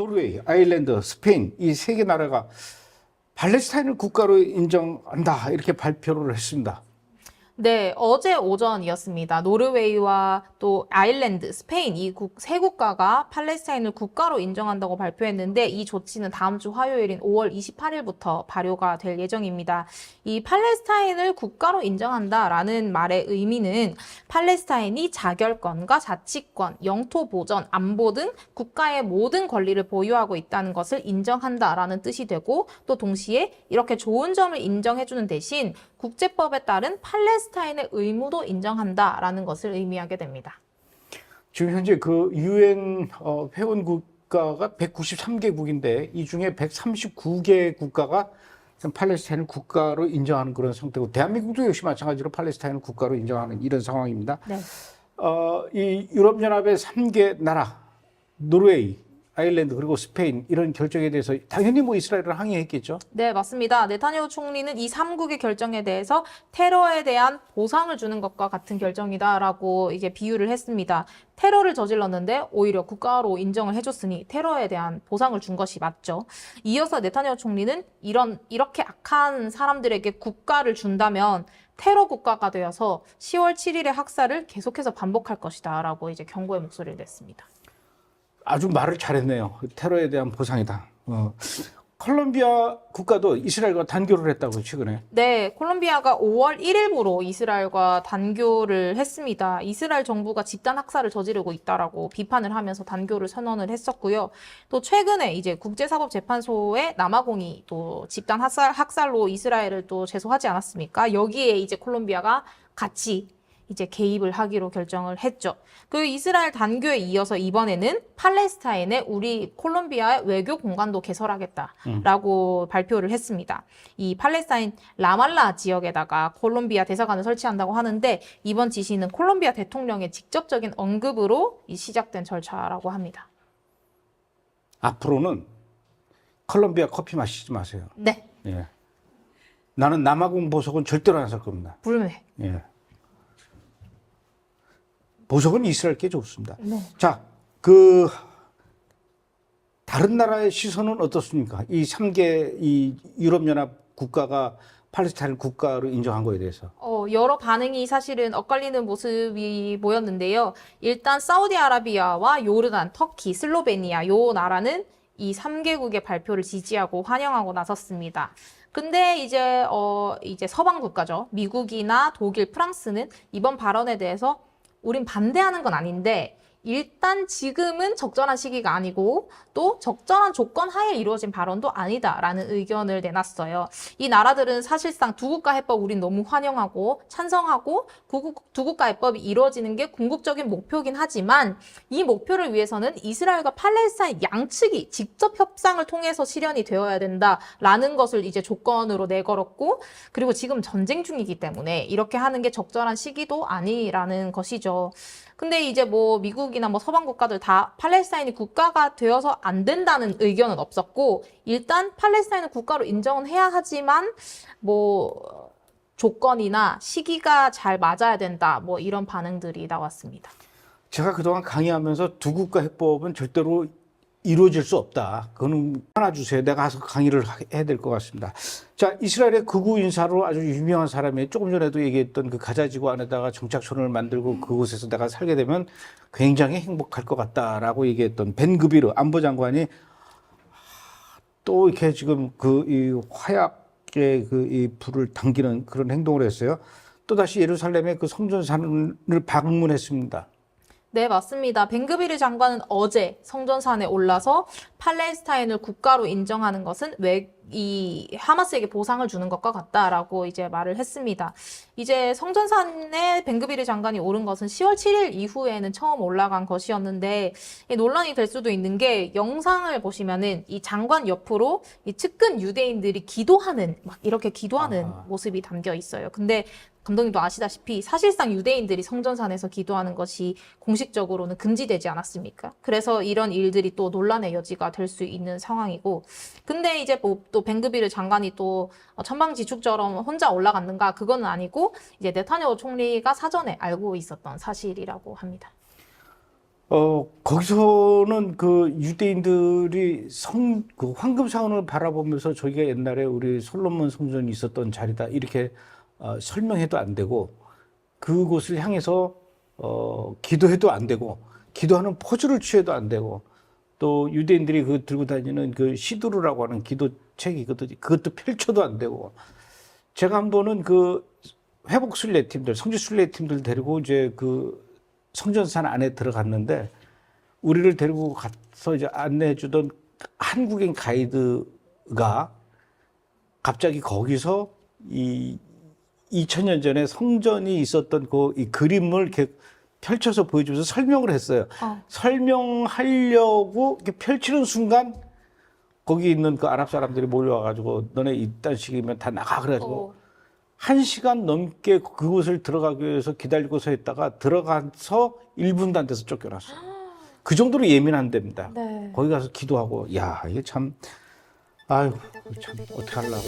노르웨이, 아일랜드, 스페인 이 세 개 나라가 팔레스타인을 국가로 인정한다 이렇게 발표를 했습니다. 네, 어제 오전이었습니다. 노르웨이와 또 아일랜드, 스페인 이 세 국가가 팔레스타인을 국가로 인정한다고 발표했는데 이 조치는 다음 주 화요일인 5월 28일부터 발효가 될 예정입니다. 이 팔레스타인을 국가로 인정한다라는 말의 의미는 팔레스타인이 자결권과 자치권, 영토 보전, 안보 등 국가의 모든 권리를 보유하고 있다는 것을 인정한다라는 뜻이 되고 또 동시에 이렇게 좋은 점을 인정해주는 대신 국제법에 따른 팔레스타인의 의무도 인정한다라는 것을 의미하게 됩니다. 지금 현재 그 유엔 회원 국가가 193개국인데 이 중에 139개 국가가 팔레스타인을 국가로 인정하는 그런 상태고 대한민국도 역시 마찬가지로 팔레스타인을 국가로 인정하는 이런 상황입니다. 네. 이 유럽연합의 3개 나라 노르웨이, 아일랜드 그리고 스페인 이런 결정에 대해서 당연히 뭐 이스라엘은 항의했겠죠. 네, 맞습니다. 네타냐후 총리는 이 3국의 결정에 대해서 테러에 대한 보상을 주는 것과 같은 결정이다라고 이제 비유를 했습니다. 테러를 저질렀는데 오히려 국가로 인정을 해줬으니 테러에 대한 보상을 준 것이 맞죠. 이어서 네타냐후 총리는 이렇게 악한 사람들에게 국가를 준다면 테러 국가가 되어서 10월 7일의 학살을 계속해서 반복할 것이다라고 이제 경고의 목소리를 냈습니다. 아주 말을 잘했네요. 테러에 대한 보상이다. 콜롬비아 국가도 이스라엘과 단교를 했다고 최근에. 네, 콜롬비아가 5월 1일부로 이스라엘과 단교를 했습니다. 이스라엘 정부가 집단 학살을 저지르고 있다라고 비판을 하면서 단교를 선언을 했었고요. 또 최근에 이제 국제사법재판소의 남아공이 또 집단 학살로 이스라엘을 또 제소하지 않았습니까? 여기에 이제 콜롬비아가 같이 이제 개입을 하기로 결정을 했죠. 그 이스라엘 단교에 이어서 이번에는 팔레스타인에 우리 콜롬비아의 외교 공간도 개설하겠다라고 발표를 했습니다. 이 팔레스타인 라말라 지역에다가 콜롬비아 대사관을 설치한다고 하는데 이번 지시는 콜롬비아 대통령의 직접적인 언급으로 시작된 절차라고 합니다. 앞으로는 콜롬비아 커피 마시지 마세요. 네. 예. 나는 남아공 보석은 절대로 안 살 겁니다. 불매. 예. 보석은 이스라엘께 좋습니다. 네. 자, 다른 나라의 시선은 어떻습니까? 이 3개 이 유럽연합 국가가 팔레스타인을 국가로 인정한 거에 대해서. 여러 반응이 사실은 엇갈리는 모습이 보였는데요. 일단 사우디아라비아와 요르단, 터키, 슬로베니아 요 나라는 이 3개국의 발표를 지지하고 환영하고 나섰습니다. 근데 이제 서방 국가죠. 미국이나 독일, 프랑스는 이번 발언에 대해서 우린 반대하는 건 아닌데 일단 지금은 적절한 시기가 아니고 또 적절한 조건 하에 이루어진 발언도 아니다라는 의견을 내놨어요. 이 나라들은 사실상 두 국가 해법 우린 너무 환영하고 찬성하고 두 국가 해법이 이루어지는 게 궁극적인 목표긴 하지만 이 목표를 위해서는 이스라엘과 팔레스타인 양측이 직접 협상을 통해서 실현이 되어야 된다라는 것을 이제 조건으로 내걸었고 그리고 지금 전쟁 중이기 때문에 이렇게 하는 게 적절한 시기도 아니라는 것이죠. 근데 이제 뭐 미국이나 뭐 서방 국가들 다 팔레스타인이 국가가 되어서 안 된다는 의견은 없었고 일단 팔레스타인을 국가로 인정은 해야 하지만 뭐 조건이나 시기가 잘 맞아야 된다 뭐 이런 반응들이 나왔습니다. 제가 그동안 강의하면서 두 국가 해법은 절대로 이루어질 수 없다. 그거는 하나 주세요. 내가 가서 강의를 해야 될 것 같습니다. 자, 이스라엘의 극우 인사로 아주 유명한 사람이 조금 전에도 얘기했던 그 가자지구 안에다가 정착촌을 만들고 그곳에서 내가 살게 되면 굉장히 행복할 것 같다라고 얘기했던 벤 그비르 안보장관이 또 이렇게 지금 이 화약의 이 불을 당기는 그런 행동을 했어요. 또다시 예루살렘의 그 성전산을 방문했습니다. 네, 맞습니다. 벤그비르 장관은 어제 성전산에 올라서 팔레스타인을 국가로 인정하는 것은 이 하마스에게 보상을 주는 것과 같다라고 이제 말을 했습니다. 이제 성전산에 벤그비르 장관이 오른 것은 10월 7일 이후에는 처음 올라간 것이었는데 논란이 될 수도 있는 게 영상을 보시면은 이 장관 옆으로 이 측근 유대인들이 기도하는 막 이렇게 기도하는 모습이 담겨 있어요. 근데 감독님도 아시다시피 사실상 유대인들이 성전산에서 기도하는 것이 공식적으로는 금지되지 않았습니까? 그래서 이런 일들이 또 논란의 여지가 될 수 있는 상황이고 근데 이제 뭐 또 벤그비르 장관이 또 천방지축처럼 혼자 올라갔는가 그거는 아니고 이제 네타냐후 총리가 사전에 알고 있었던 사실이라고 합니다. 거기서는 그 유대인들이 그 황금 사원을 바라보면서 저기가 옛날에 우리 솔로몬 성전이 있었던 자리다 이렇게 설명해도 안 되고 그곳을 향해서 기도해도 안 되고 기도하는 포즈를 취해도 안 되고 또 유대인들이 그 들고 다니는 그 시두르라고 하는 기도책이거든요. 그것도 펼쳐도 안 되고 제가 한 번은 그 회복 순례팀들, 성지 순례팀들 데리고 이제 그 성전산 안에 들어갔는데 우리를 데리고 가서 이제 안내해주던 한국인 가이드가 갑자기 거기서 이 2000년 전에 성전이 있었던 그 이 그림을 이렇게 펼쳐서 보여주면서 설명을 했어요. 설명하려고 이렇게 펼치는 순간 거기 있는 그 아랍 사람들이 몰려와가지고 너네 이딴 식이면 다 나가 그래가지고 1시간 넘게 그곳을 들어가기 위해서 기다리고 서 있다가 들어가서 1분도 안 돼서 쫓겨났어. 그 정도로 예민한 데입니다. 네. 거기 가서 기도하고 야 이게 참 아유 참 어떻게 하려고.